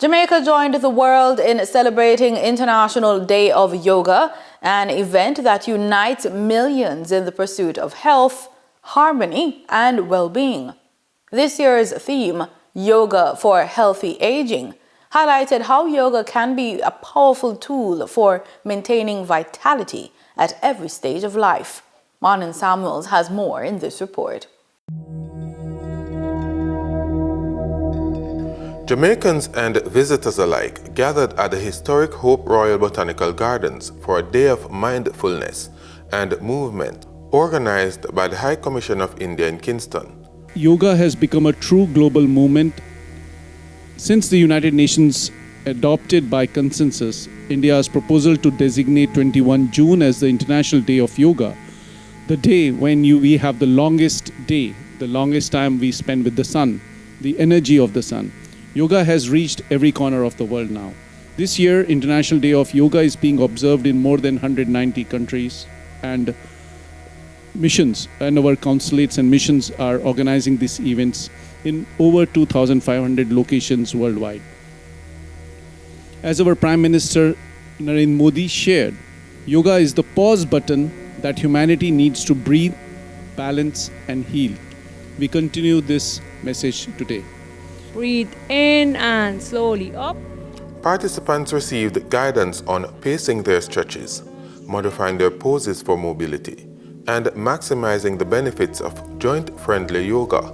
Jamaica joined the world in celebrating International Day of Yoga, an event that unites millions in the pursuit of health, harmony, and well-being. This year's theme, Yoga for Healthy Aging, highlighted how yoga can be a powerful tool for maintaining vitality at every stage of life. Marlon Samuels has more in this report. Jamaicans and visitors alike gathered at the historic Hope Royal Botanical Gardens for a day of mindfulness and movement organized by the High Commission of India in Kingston. Yoga has become a true global movement. Since the United Nations adopted by consensus India's proposal to designate 21 June as the International Day of Yoga, the day when we have the longest day, the longest time we spend with the sun, the energy of the sun. Yoga has reached every corner of the world now. This year, International Day of Yoga is being observed in more than 190 countries, and missions and our consulates and missions are organizing these events in over 2,500 locations worldwide. As our Prime Minister Narendra Modi shared, yoga is the pause button that humanity needs to breathe, balance, and heal. We continue this message today. Breathe in and slowly up. Participants received guidance on pacing their stretches, modifying their poses for mobility, and maximizing the benefits of joint-friendly yoga,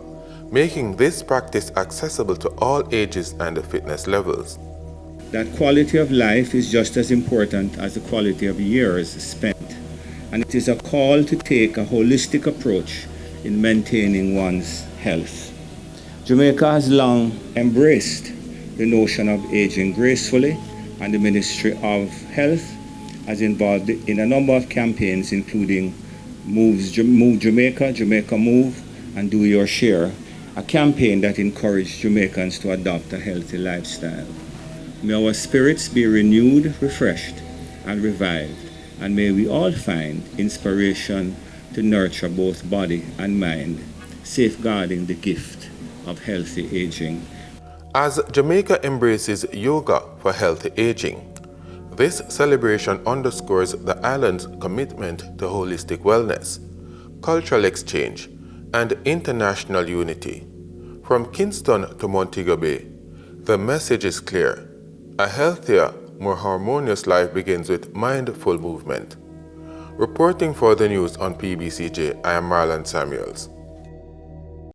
making this practice accessible to all ages and fitness levels. That quality of life is just as important as the quality of years spent, and it is a call to take a holistic approach in maintaining one's health. Jamaica has long embraced the notion of aging gracefully, and the Ministry of Health has involved in a number of campaigns, including Move Jamaica, Jamaica Move, and Do Your Share, a campaign that encouraged Jamaicans to adopt a healthy lifestyle. May our spirits be renewed, refreshed, and revived, and may we all find inspiration to nurture both body and mind, safeguarding the gift of healthy aging. As Jamaica embraces yoga for healthy aging, this celebration underscores the island's commitment to holistic wellness, cultural exchange, and international unity. From Kingston to Montego Bay, the message is clear. A healthier, more harmonious life begins with mindful movement. Reporting for the news on PBCJ, I am Marlon Samuels.